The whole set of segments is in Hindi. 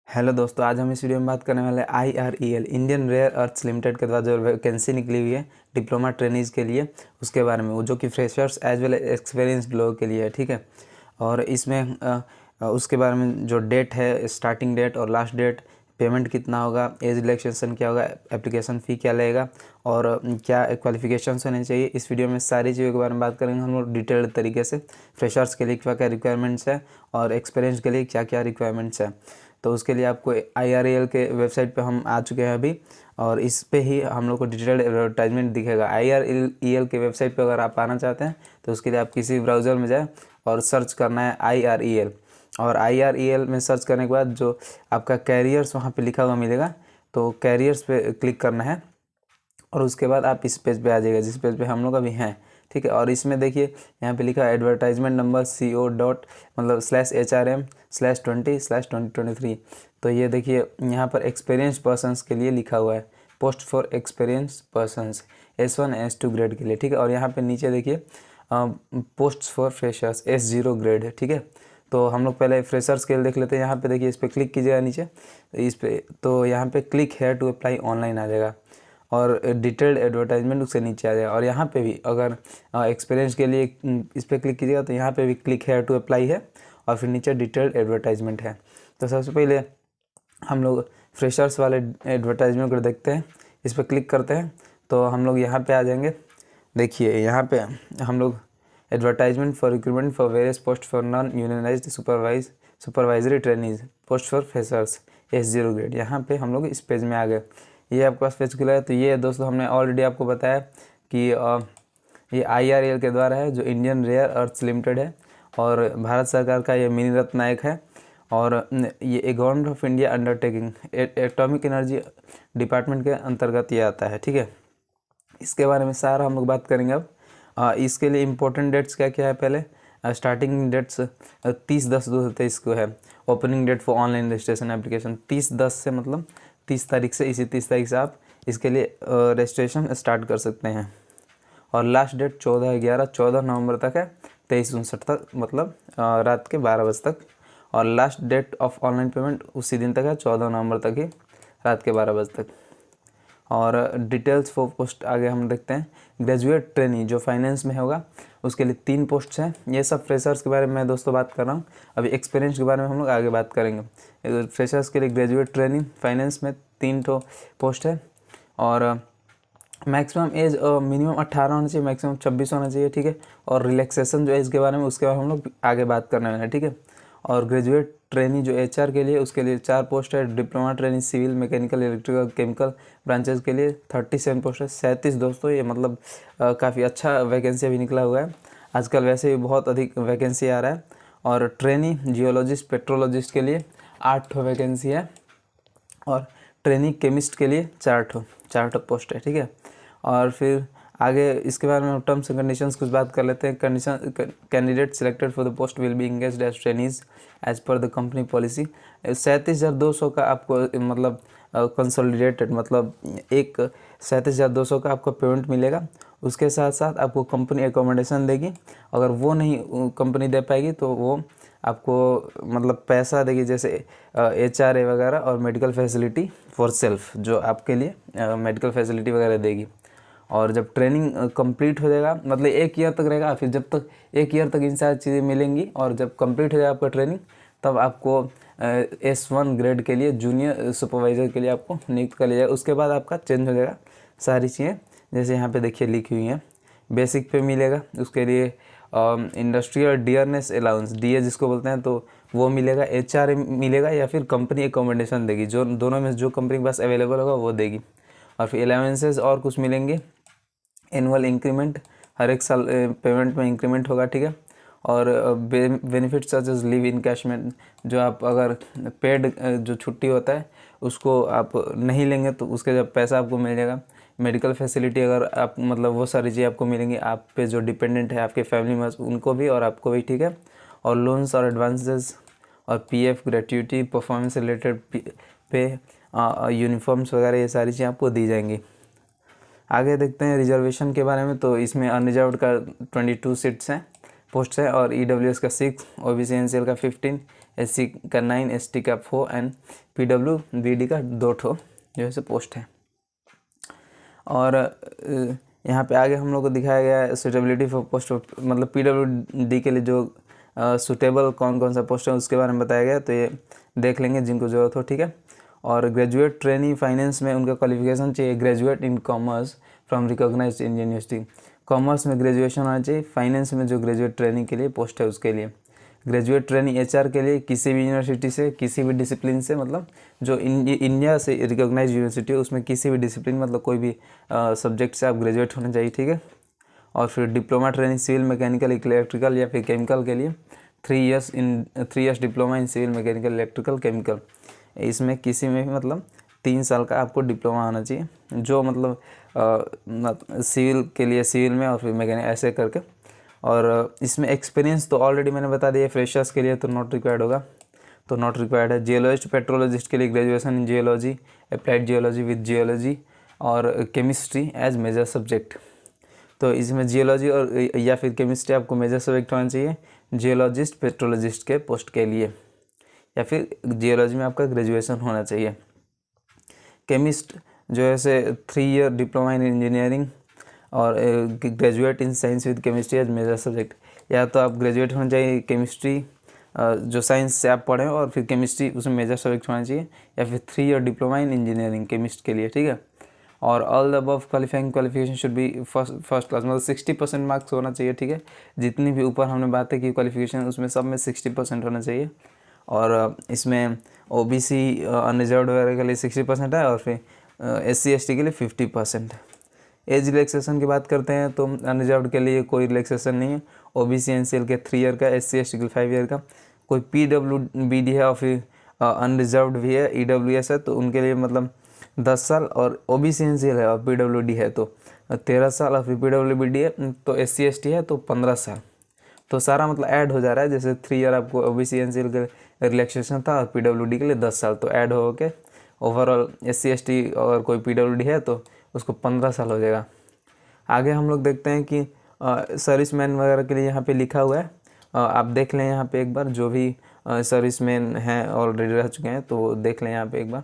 हेलो दोस्तों, आज हम इस वीडियो में बात करने वाले IREL Indian rare earths limited के द्वारा जो वैकेंसी निकली हुई है डिप्लोमा ट्रेनीज़ के लिए, उसके बारे में, वो जो कि फ्रेशर्स एज वेल एक्सपीरियंस्ड लोगों के लिए है। ठीक है। और इसमें उसके बारे में जो डेट है, स्टार्टिंग डेट और लास्ट डेट, पेमेंट कितना होगा, एज रिलैक्सेशन क्या होगा, एप्लीकेशन फ़ी क्या लगेगा और क्या क्वालिफिकेशंस होने चाहिए, इस वीडियो में सारी चीज़ों के बारे में बात करेंगे हम लोग डिटेल्ड तरीके से। फ्रेशर्स के लिए क्या क्या रिक्वायरमेंट्स है और एक्सपीरियंस के लिए क्या क्या रिक्वायरमेंट्स है। तो उसके लिए आपको IREL के वेबसाइट पे हम आ चुके हैं अभी, और इस पे ही हम लोग को डिजिटल एडवर्टाइजमेंट दिखेगा। IREL के वेबसाइट पे अगर आप आना चाहते हैं तो उसके लिए आप किसी ब्राउज़र में जाए और सर्च करना है IREL, और IREL में सर्च करने के बाद जो आपका कैरियर्स वहाँ पे लिखा हुआ मिलेगा, तो कैरियर्स पे क्लिक करना है और उसके बाद आप इस पेज पे आ जाएगा जिस पेज पे हम लोग अभी हैं। ठीक है। और इसमें देखिए यहाँ पे लिखा है एडवर्टाइजमेंट नंबर CO डॉट मतलब /HRM/20/2023। तो ये देखिए यहाँ पर एक्सपीरियंस पर्सनस के लिए लिखा हुआ है, post for experience persons S1 S2 grade के लिए। ठीक है। और यहाँ पे नीचे देखिए post for freshers S0 grade है। ठीक है। तो हम लोग पहले फ्रेशर्स के लिए देख लेते हैं। यहाँ पे देखिए इस पर क्लिक कीजिएगा नीचे इस पे, तो यहाँ पे click here to apply online आ जाएगा और डिटेल्ड एडवर्टाइजमेंट उससे नीचे आ जाएगा। और यहाँ पे भी अगर एक्सपीरियंस के लिए इस पर क्लिक कीजिएगा तो यहाँ पे भी क्लिक हेयर टू अप्लाई है और फिर नीचे डिटेल्ड एडवर्टाइजमेंट है। तो सबसे पहले हम लोग फ्रेशर्स वाले एडवर्टाइजमेंट को देखते हैं। इस पर क्लिक करते हैं तो हम लोग यहाँ पे आ जाएंगे। देखिए यहाँ पे हम लोग advertisement for recruitment for various post for non unionised supervisory trainees post for freshers S0 grade. यहाँ पे हम लोग इस पेज में आ गए। ये आपके पास पेज खुला है। तो ये दोस्तों हमने ऑलरेडी आपको बताया कि ये IREL के द्वारा है, जो इंडियन रेयर अर्थ्स लिमिटेड है और भारत सरकार का ये मिनी रत्न नायक है। और ये government of India undertaking atomic energy department के अंतर्गत ये आता है। ठीक है। इसके बारे में सारा हम लोग बात करेंगे अब। इसके लिए इम्पोर्टेंट डेट्स क्या क्या है, पहले स्टार्टिंग डेट्स 30/10/2023 को है। Opening date for online registration application 30/10 से मतलब 30 तारीख से, इसी 30 तारीख से आप इसके लिए रजिस्ट्रेशन स्टार्ट कर सकते हैं। और लास्ट डेट 14 नवंबर तक है, 23:59 तक मतलब रात के 12 बजे तक। और last date of online payment उसी दिन तक है, 14 नवंबर तक ही रात के 12 बजे तक। और डिटेल्स फॉर पोस्ट आगे हम देखते हैं। ग्रेजुएट ट्रेनी जो फाइनेंस में होगा उसके लिए 3 पोस्ट हैं। ये सब फ्रेशर्स के बारे में मैं दोस्तों बात कर रहा हूँ। अभी एक्सपीरियंस के बारे में हम लोग आगे बात करेंगे। फ्रेशर्स के लिए ग्रेजुएट ट्रेनी फाइनेंस में 3 पोस्ट है। और मैक्सिमम एज मिनिमम 18 होना चाहिए, मैक्सिमम 26 होना चाहिए। ठीक है। और रिलैक्सेशन जो एज के बारे में उसके बारे में हम लोग आगे बात करने वाले हैं। ठीक है। और ग्रेजुएट ट्रेनी जो HR के लिए, उसके लिए 4 पोस्ट है। Diploma trainee civil mechanical electrical chemical branches के लिए 37 पोस्ट है। 37 दोस्तों, ये मतलब काफ़ी अच्छा वैकेंसी अभी निकला हुआ है। आजकल वैसे भी बहुत अधिक वैकेंसी आ रहा है। और ट्रेनी जियोलॉजिस्ट पेट्रोलॉजिस्ट के लिए 8 वैकेंसी है। और ट्रेनी केमिस्ट के लिए 4 पोस्ट है। ठीक है। और फिर आगे इसके बारे में टर्म्स एंड कंडीशंस कुछ बात कर लेते हैं। Condition candidate selected for the post will be engaged as trainees as per the company policy. 37,200 का आपको मतलब कंसोलिडेटेड मतलब एक 37,200 का आपको पेमेंट मिलेगा। उसके साथ साथ आपको कंपनी एकोमोडेशन देगी। अगर वो नहीं कंपनी दे पाएगी तो वो आपको मतलब पैसा देगी, जैसे HRA वगैरह और मेडिकल फैसिलिटी फॉर सेल्फ, जो आपके लिए मेडिकल फैसिलिटी वगैरह देगी। और जब ट्रेनिंग कंप्लीट हो जाएगा, मतलब 1 ईयर तक रहेगा, फिर जब तक 1 ईयर तक इन सारी चीज़ें मिलेंगी, और जब कंप्लीट हो जाएगा आपका ट्रेनिंग तब आपको S1 ग्रेड के लिए जूनियर सुपरवाइज़र के लिए आपको नियुक्त कर लिया जाएगा। उसके बाद आपका चेंज हो जाएगा सारी चीज़ें, जैसे यहाँ पे देखिए लिखी हुई हैं। बेसिक पे मिलेगा, उसके लिए इंडस्ट्रियल डियरनेस अलाउंस DA जिसको बोलते हैं, तो वो मिलेगा। HRA मिलेगा या फिर कंपनी एकोमोडेशन देगी, जो दोनों में जो कंपनी के पास अवेलेबल होगा वो देगी। और फिर अलाउंसेस और कुछ मिलेंगे। एनुअल इंक्रीमेंट, हर एक साल पेमेंट में इंक्रीमेंट होगा। ठीक है। और benefits such as leave encashment, जो आप अगर पेड जो छुट्टी होता है उसको आप नहीं लेंगे तो उसके जब पैसा आपको मिल जाएगा। मेडिकल फैसिलिटी अगर आप मतलब वो सारी चीज़ें आपको मिलेंगी, आप पे जो डिपेंडेंट है आपके फैमिली मेम्बर्स उनको भी और आपको भी। ठीक है। और लोन्स और एडवांसेस और PF ग्रेट्युटी परफॉर्मेंस रिलेटेड पे यूनिफॉर्म्स वगैरह ये सारी चीज़ें आपको दी जाएंगी। आगे देखते हैं रिजर्वेशन के बारे में। तो इसमें अनरिजर्व्ड का 22 सीट्स हैं, पोस्ट है। और EWS का 6, OBC NCL का 15, SC का 9, ST का 4 एंड PWBD का 2 ठो जो है पोस्ट है। और यहाँ पे आगे हम लोग को दिखाया गया है सूटेबिलिटी फॉर पोस्ट, मतलब PWD के लिए जो सूटेबल कौन कौन सा पोस्ट है उसके बारे में बताया गया, तो ये देख लेंगे जिनको ज़रूरत हो, ठीक है। और ग्रेजुएट ट्रेनी फाइनेंस में उनका क्वालिफिकेशन चाहिए graduate in commerce from recognised Indian university. Commerce में ग्रेजुएशन होना चाहिए। फाइनेंस में जो ग्रेजुएट ट्रेनिंग के लिए पोस्ट है उसके लिए ग्रेजुएट ट्रेनिंग HR के लिए किसी भी यूनिवर्सिटी से किसी भी डिसिप्लिन से, मतलब जो इंडिया से रिकॉग्नाइज यूनिवर्सिटी है उसमें किसी भी डिसिप्लिन मतलब कोई भी सब्जेक्ट से आप ग्रेजुएट होना चाहिए, ठीक है। और फिर diploma training civil mechanical electrical या फिर केमिकल के लिए 3 years diploma in civil mechanical electrical chemical, इसमें किसी में भी मतलब 3 साल का आपको डिप्लोमा आना चाहिए, जो मतलब सिविल के लिए सिविल में और फिर मैकेनिकल ऐसे करके। और इसमें एक्सपीरियंस तो ऑलरेडी मैंने बता दिया, फ्रेशर्स के लिए तो नॉट रिक्वायर्ड होगा, तो नॉट रिक्वायर्ड है। जियोलॉजिस्ट पेट्रोलॉजिस्ट के लिए graduation in geology, applied geology with geology और केमिस्ट्री एज मेजर सब्जेक्ट। तो इसमें जियोलॉजी और या फिर केमिस्ट्री आपको मेजर सब्जेक्ट होना चाहिए जियोलॉजिस्ट पेट्रोलॉजिस्ट के पोस्ट के लिए, या फिर जियोलॉजी में आपका ग्रेजुएशन होना चाहिए। केमिस्ट जो है से 3 ईयर डिप्लोमा इन इंजीनियरिंग और graduate in science with chemistry as major subject, या तो आप ग्रेजुएट होना चाहिए केमिस्ट्री जो साइंस से आप पढ़ें और फिर केमिस्ट्री उसमें मेजर सब्जेक्ट होना चाहिए, या फिर 3 year diploma in engineering chemist के लिए, ठीक है। और all the above qualifying qualification should be first class, मतलब 60% मार्क्स होना चाहिए, ठीक है। जितनी भी ऊपर हमने बातें की क्वालिफिकेशन उसमें सब में 60% होना चाहिए। और इसमें OBC अनरिजर्व्ड वगैरह के लिए 60% है और फिर SC ST के लिए 50%। एज रिलैक्सेशन की बात करते हैं तो अनरिजर्व्ड के लिए कोई रिलैक्सेशन नहीं है। OBC NCL के 3 ईयर का, SC ST के 5 ईयर का। कोई PWBD है और फिर अनरिजर्व्ड भी है, EWS है, तो उनके लिए मतलब 10 साल, और OBC NCL है और PWD है तो 13 साल, और फिर PWBD है तो SC ST है तो 15 साल। तो सारा मतलब ऐड हो जा रहा है, जैसे 3 ईयर आपको OBC NCL के रिलैक्सेशन था और PWD के लिए 10 साल, तो ऐड हो के ओवरऑल SC ST और कोई PWD है तो उसको 15 साल हो जाएगा। आगे हम लोग देखते हैं कि सर्विसमैन वगैरह के लिए यहाँ पे लिखा हुआ है, आप देख लें यहाँ पे एक बार, जो भी सर्विसमैन हैं ऑलरेडी रह चुके हैं तो देख लें यहाँ पे एक बार।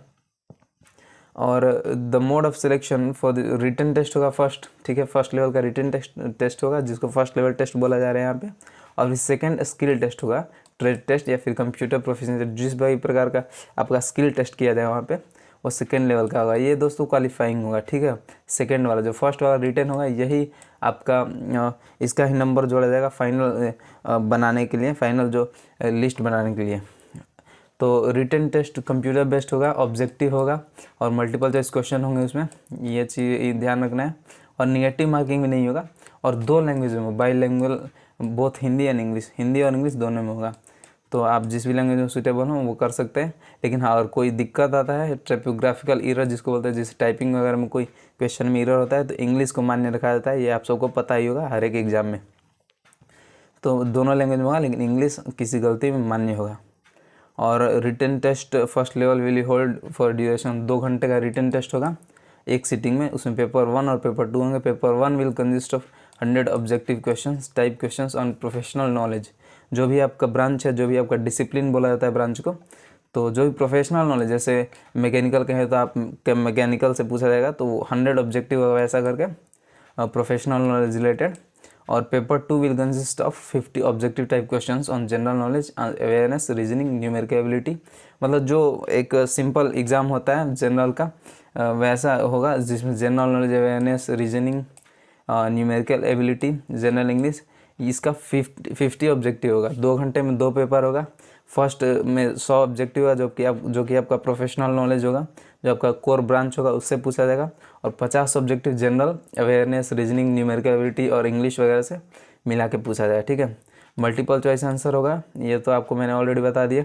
और the mode of selection for the written test होगा फर्स्ट, ठीक है, फर्स्ट लेवल का रिटन टेस्ट होगा जिसको फर्स्ट लेवल टेस्ट बोला जा रहा है यहाँ पे। और फिर सेकंड स्किल टेस्ट होगा, ट्रेड टेस्ट या फिर कंप्यूटर प्रोफिशिएंसी, जिस भी प्रकार का आपका स्किल टेस्ट किया जाए वहाँ पे वो सेकेंड लेवल का होगा। ये दोस्तों क्वालिफाइंग होगा, ठीक है। सेकेंड वाला जो फर्स्ट वाला रिटन होगा यही आपका इसका ही नंबर जोड़ा जाएगा फाइनल बनाने के लिए, फाइनल जो लिस्ट बनाने के लिए। तो रिटन टेस्ट कंप्यूटर बेस्ड होगा, ऑब्जेक्टिव होगा और मल्टीपल चॉइस क्वेश्चन होंगे उसमें, ये चीज़ ध्यान रखना है। और निगेटिव मार्किंग भी नहीं होगा, और 2 लैंग्वेज में, bilanguage, both Hindi and English, Hindi और इंग्लिश दोनों में होगा। तो आप जिस भी लैंग्वेज में सूटेबल हो वो कर सकते हैं। लेकिन हाँ, अगर कोई दिक्कत आता है, टाइपोग्राफिकल एरर जिसको बोलते हैं, जैसे टाइपिंग वगैरह में कोई क्वेश्चन में एरर होता है तो इंग्लिश को मान्य रखा जाता है, ये आप सबको पता ही होगा हर एक एग्जाम में। तो दोनों लैंग्वेज में होगा लेकिन इंग्लिश किसी गलती में मान्य होगा। और written test first level will hold for duration, 2 घंटे का रिटन टेस्ट होगा एक सीटिंग में। उसमें पेपर 1 और पेपर 2 होंगे। Paper 1 will consist of 100 objective questions, type questions on professional knowledge, जो भी आपका ब्रांच है, जो भी आपका डिसिप्लिन बोला जाता है ब्रांच को, तो जो भी प्रोफेशनल नॉलेज, जैसे मैकेनिकल कहें तो आप मैकेनिकल से पूछा जाएगा तो 100 ऑब्जेक्टिव होगा ऐसा करके प्रोफेशनल नॉलेज रिलेटेड। और paper 2 will consist of 50 objective type questions on general knowledge, awareness, reasoning, numerical ability, मतलब जो एक सिंपल एग्ज़ाम होता है जनरल का वैसा होगा, जिसमें general knowledge, awareness, reasoning, numerical ability, general English, इसका 50 ऑब्जेक्टिव होगा। 2 घंटे में 2 पेपर होगा। फर्स्ट में 100 ऑब्जेक्टिव होगा जो कि आपका प्रोफेशनल नॉलेज होगा, जो आपका कोर ब्रांच होगा उससे पूछा जाएगा। और 50 objective general awareness, reasoning, numerical ability और इंग्लिश वगैरह से मिला के पूछा जाएगा, ठीक है। मल्टीपल चॉइस आंसर होगा, ये तो आपको मैंने ऑलरेडी बता दिया।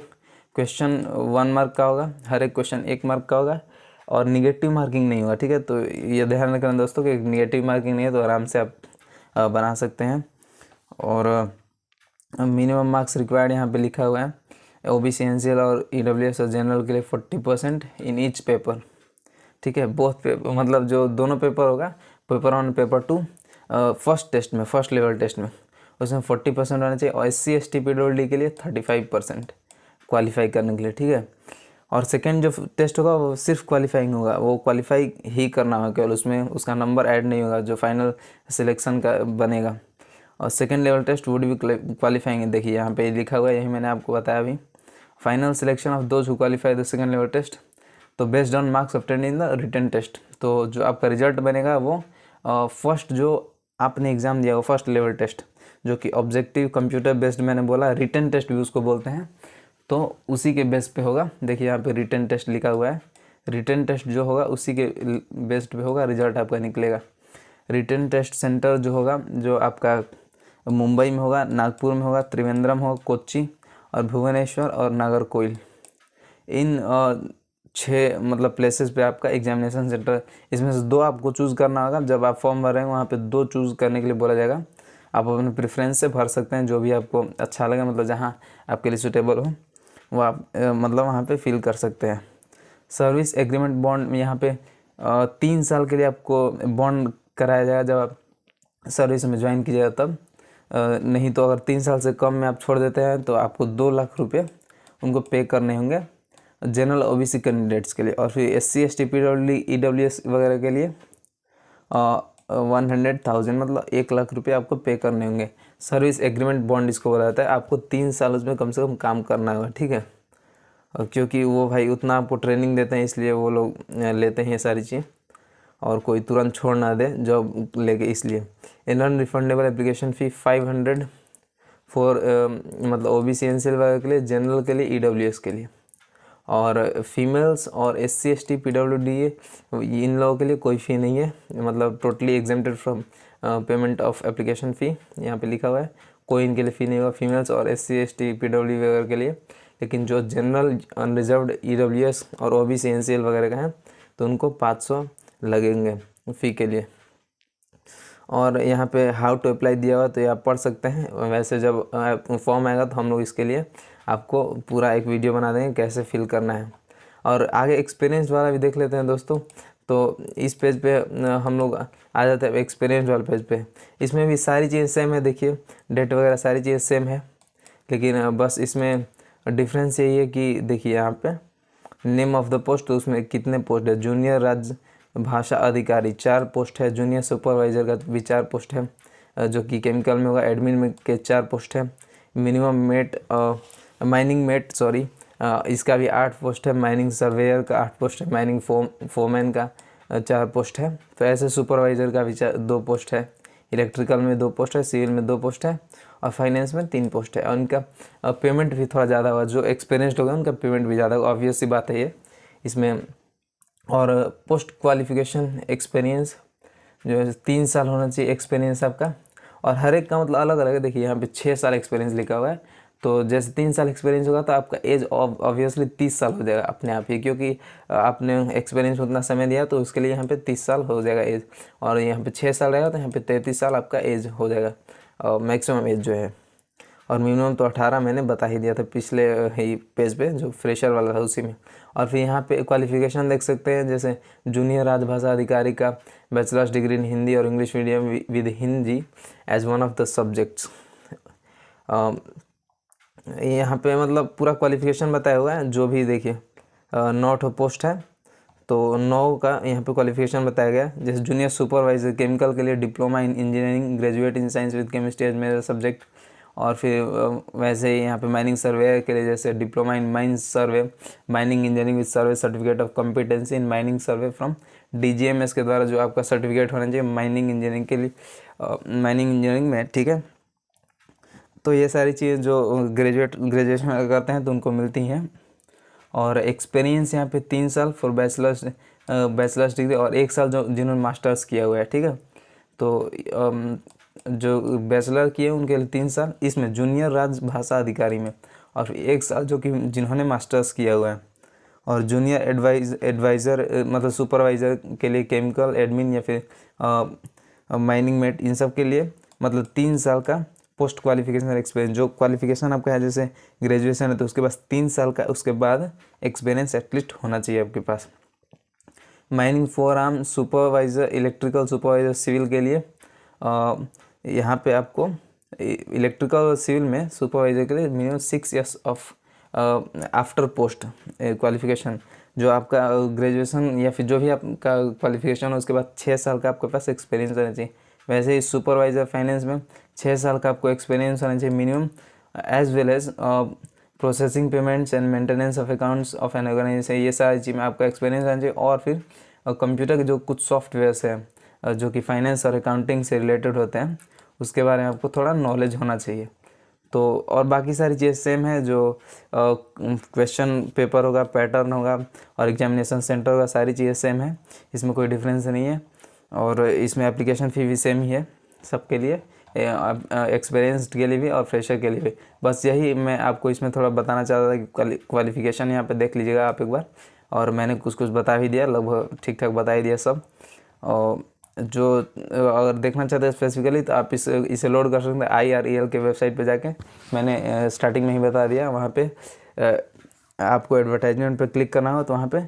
क्वेश्चन 1 मार्क का होगा, हर एक क्वेश्चन 1 मार्क का होगा, और निगेटिव मार्किंग नहीं होगा, ठीक है। तो ये ध्यान रखना दोस्तों कि निगेटिव मार्किंग नहीं है तो आराम से आप बना सकते हैं। और मिनिमम मार्क्स रिक्वायर्ड यहाँ पे लिखा हुआ है, OBC NCL और EWS और जनरल के लिए 40% इन ईच पेपर, ठीक है। बोथ पेपर मतलब जो दोनों पेपर होगा, पेपर 1 पेपर 2, फर्स्ट टेस्ट में, फर्स्ट लेवल टेस्ट में उसमें 40% होना चाहिए। और SC ST PWD के लिए 35%, क्वालिफाई करने के लिए, ठीक है। और सेकंड जो टेस्ट होगा वो सिर्फ क्वालिफाइंग होगा, वो क्वालिफाई ही करना होगा केवल, उसमें उसका नंबर ऐड नहीं होगा जो फाइनल सिलेक्शन का बनेगा। और second level test would be qualifying, देखिए यहाँ पे लिखा हुआ है, यही मैंने आपको बताया अभी। Final selection of those who qualify the second level test, तो based on marks obtained in the written test, तो जो आपका रिजल्ट बनेगा वो फर्स्ट जो आपने एग्ज़ाम दिया वो फर्स्ट लेवल टेस्ट, जो कि ऑब्जेक्टिव कंप्यूटर बेस्ड मैंने बोला, रिटन टेस्ट भी उसको बोलते हैं, तो उसी के बेस पे होगा। देखिए यहाँ पे रिटन टेस्ट लिखा हुआ है, रिटन टेस्ट जो होगा उसी के बेस्ड पे होगा, रिजल्ट आपका निकलेगा। रिटन टेस्ट सेंटर जो होगा जो आपका मुंबई में होगा, नागपुर में होगा, त्रिवेंद्रम होगा, कोच्चि और भुवनेश्वर और नागरकोइल, इन 6 मतलब प्लेसेस पे आपका एग्जामिनेशन सेंटर, इसमें से 2 आपको चूज़ करना होगा। जब आप फॉर्म भर रहे हैं वहाँ पे 2 चूज़ करने के लिए बोला जाएगा, आप अपने प्रेफरेंस से भर सकते हैं, जो भी आपको अच्छा लगे, मतलब जहाँ आपके लिए सूटेबल हो वो आप मतलब वहाँ पे फिल कर सकते हैं। सर्विस एग्रीमेंट बॉन्ड, यहाँ पे 3 साल के लिए आपको बॉन्ड कराया जाएगा जब आप सर्विस में ज्वाइन कीजिएगा तब, नहीं तो अगर 3 साल से कम में आप छोड़ देते हैं तो आपको 2 लाख रुपये उनको पे करने होंगे जनरल ओबीसी कैंडिडेट्स के लिए। और फिर SC ST PWD EWS वगैरह के लिए 100,000 मतलब 1 लाख रुपये आपको पे करने होंगे। सर्विस एग्रीमेंट बॉन्ड इसको बोला जाता है, आपको 3 साल उसमें कम से कम काम करना होगा, ठीक है। और क्योंकि वो भाई उतना आपको ट्रेनिंग देते हैं इसलिए वो लोग लेते हैं ये सारी चीज़, और कोई तुरंत छोड़ ना दे जॉब लेके, इसलिए। Non refundable application fee 500 for मतलब OBC NCL वगैरह के लिए, जनरल के लिए, EWS के लिए। और फीमेल्स और SC ST PWD इन लोगों के लिए कोई फ़ी नहीं है, मतलब totally exempted from payment of application fee, यहाँ पे लिखा हुआ है, कोई इनके लिए फ़ी नहीं होगा फीमेल्स और SC ST PWD वगैरह के लिए। लेकिन जो जनरल अनरिजर्व्ड EWS और OBC NCL वगैरह का है तो उनको 500 लगेंगे फ़ी के लिए। और यहाँ पे हाउ टू अप्लाई दिया हुआ तो ये आप पढ़ सकते हैं। वैसे जब फॉर्म आएगा तो हम लोग इसके लिए आपको पूरा एक वीडियो बना देंगे कैसे फिल करना है। और आगे एक्सपीरियंस वाला भी देख लेते हैं दोस्तों। तो इस पेज पे हम लोग आ जाते हैं एक्सपीरियंस वाले पेज पे। इसमें भी सारी चीज़ें सेम है, देखिए डेट वगैरह सारी चीज़ें सेम है, लेकिन बस इसमें डिफरेंस यही है कि देखिए यहाँ पे नेम ऑफ द पोस्ट, तो उसमें कितने पोस्ट है। जूनियर राज्य भाषा अधिकारी 4 पोस्ट है, जूनियर सुपरवाइज़र का भी 4 पोस्ट है, जो कि केमिकल में होगा। एडमिन में के 4 पोस्ट है। मिनिमम मेट माइनिंग मेट इसका भी 8 पोस्ट है। माइनिंग सर्वेयर का 8 पोस्ट है। माइनिंग फोरमैन का 4 पोस्ट है। तो ऐसे सुपरवाइज़र का भी 2 पोस्ट है। इलेक्ट्रिकल में 2 पोस्ट है, सिविल में 2 पोस्ट है और फाइनेंस में 3 पोस्ट है। और उनका पेमेंट भी थोड़ा ज़्यादा होगा, जो एक्सपीरियंस्ड होगा उनका पेमेंट भी ज़्यादा होगा, ऑब्वियस सी बात है ये इसमें। और पोस्ट क्वालिफिकेशन एक्सपीरियंस जो है 3 साल होना चाहिए एक्सपीरियंस आपका, और हर एक का मतलब अलग अलग है। देखिए यहाँ पे 6 साल एक्सपीरियंस लिखा हुआ है, तो जैसे 3 साल एक्सपीरियंस होगा तो आपका एज ऑब्वियसली 30 साल हो जाएगा अपने आप ही, क्योंकि आपने एक्सपीरियंस उतना समय दिया तो उसके लिए यहाँ पे 30 साल हो जाएगा एज। और यहाँ पे 6 साल रहेगा तो यहाँ पे 33 साल आपका एज हो जाएगा मैक्सिमम एज जो है। और मिनिमम तो 18 मैंने बता ही दिया था पिछले ही पेज पे जो फ्रेशर वाला था उसी में। और फिर यहाँ पे क्वालिफिकेशन देख सकते हैं, जैसे जूनियर राजभाषा अधिकारी का बैचलर्स डिग्री इन हिंदी और English medium with Hindi as one of the subjects. यहाँ पे मतलब पूरा क्वालिफिकेशन बताया हुआ है, जो भी देखिए 9 पोस्ट है तो 9 का यहाँ पे क्वालिफिकेशन बताया गया है। जैसे जूनियर सुपरवाइजर केमिकल के लिए diploma in engineering, graduate in science with chemistry as major subject. और फिर वैसे ही यहाँ पे माइनिंग सर्वे के लिए जैसे diploma in mines survey, mining engineering with survey certificate of competency in mining survey from DGMS के द्वारा जो आपका सर्टिफिकेट होना चाहिए माइनिंग इंजीनियरिंग के लिए, माइनिंग इंजीनियरिंग में, ठीक है। तो ये सारी चीज़ें जो ग्रेजुएशन करते हैं तो उनको मिलती हैं। और एक्सपीरियंस यहाँ पे 3 साल फॉर बैचलर्स डिग्री और 1 साल जो जिन्होंने मास्टर्स किया हुआ है, ठीक है। तो जो बैचलर किए उनके लिए 3 साल इसमें जूनियर राजभाषा अधिकारी में, और 1 साल जो कि जिन्होंने मास्टर्स किया हुआ है। और जूनियर एडवाइज़र मतलब सुपरवाइज़र के लिए केमिकल एडमिन या फिर माइनिंग मेट, इन सब के लिए मतलब 3 साल का पोस्ट क्वालिफिकेशन एक्सपीरियंस। जो क्वालिफिकेशन आपका है जैसे ग्रेजुएशन है तो उसके पास 3 साल का उसके बाद एक्सपीरियंस एटलीस्ट होना चाहिए आपके पास। Mining foreman supervisor, electrical supervisor civil के लिए यहाँ पे आपको इलेक्ट्रिकल सिविल में सुपरवाइज़र के लिए minimum 6 years of after post qualification, जो आपका ग्रेजुएशन या फिर जो भी आपका क्वालिफिकेशन हो उसके बाद 6 साल का आपके पास एक्सपीरियंस रहना चाहिए। वैसे ही सुपरवाइज़र फाइनेंस में 6 साल का आपको एक्सपीरियंस होना चाहिए minimum, as well as processing payments and maintenance of accounts of an organisation, ये सारी चीज़ में आपका एक्सपीरियंस रहना चाहिए। और फिर कंप्यूटर के जो कुछ सॉफ्टवेयर्स हैं जो कि फाइनेंस और अकाउंटिंग से रिलेटेड होते हैं उसके बारे में आपको थोड़ा नॉलेज होना चाहिए। तो और बाकी सारी चीज़ें सेम है, जो क्वेश्चन पेपर होगा, पैटर्न होगा और एग्जामिनेशन सेंटर होगा, सारी चीज़ें सेम है, इसमें कोई डिफरेंस नहीं है। और इसमें एप्लीकेशन फ़ी भी सेम ही है सबके लिए, एक्सपीरियंस्ड के लिए भी और फ्रेशर के लिए भी। बस यही मैं आपको इसमें थोड़ा बताना चाहता था कि क्वालिफिकेशन यहाँ पे देख लीजिएगा आप एक बार, और मैंने कुछ बता भी दिया, लगभग ठीक ठाक बता ही दिया सब। और जो अगर देखना चाहते हैं स्पेसिफिकली तो आप इसे लोड कर सकते हैं IREL के वेबसाइट पे जाके, मैंने स्टार्टिंग में ही बता दिया। वहाँ पे आपको एडवर्टाइजमेंट पे क्लिक करना हो तो वहाँ पे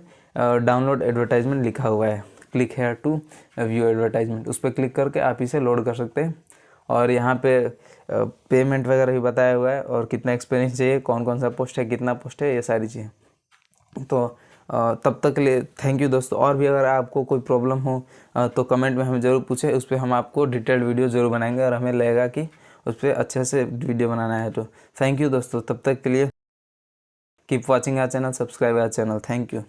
डाउनलोड एडवर्टाइजमेंट लिखा हुआ है, click here to view advertisement, उस पर क्लिक करके आप इसे लोड कर सकते हैं। और यहाँ पे पेमेंट वगैरह भी बताया हुआ है और कितना एक्सपीरियंस चाहिए, कौन कौन सा पोस्ट है, कितना पोस्ट है, ये सारी चीज़ें। तो तब तक के लिए थैंक यू दोस्तों। और भी अगर आपको कोई प्रॉब्लम हो तो कमेंट में हमें ज़रूर पूछें, उस पर हम आपको डिटेल्ड वीडियो ज़रूर बनाएंगे और हमें लगेगा कि उस पर अच्छे से वीडियो बनाना है। तो थैंक यू दोस्तों, तब तक के लिए keep watching our channel, subscribe our channel, thank you.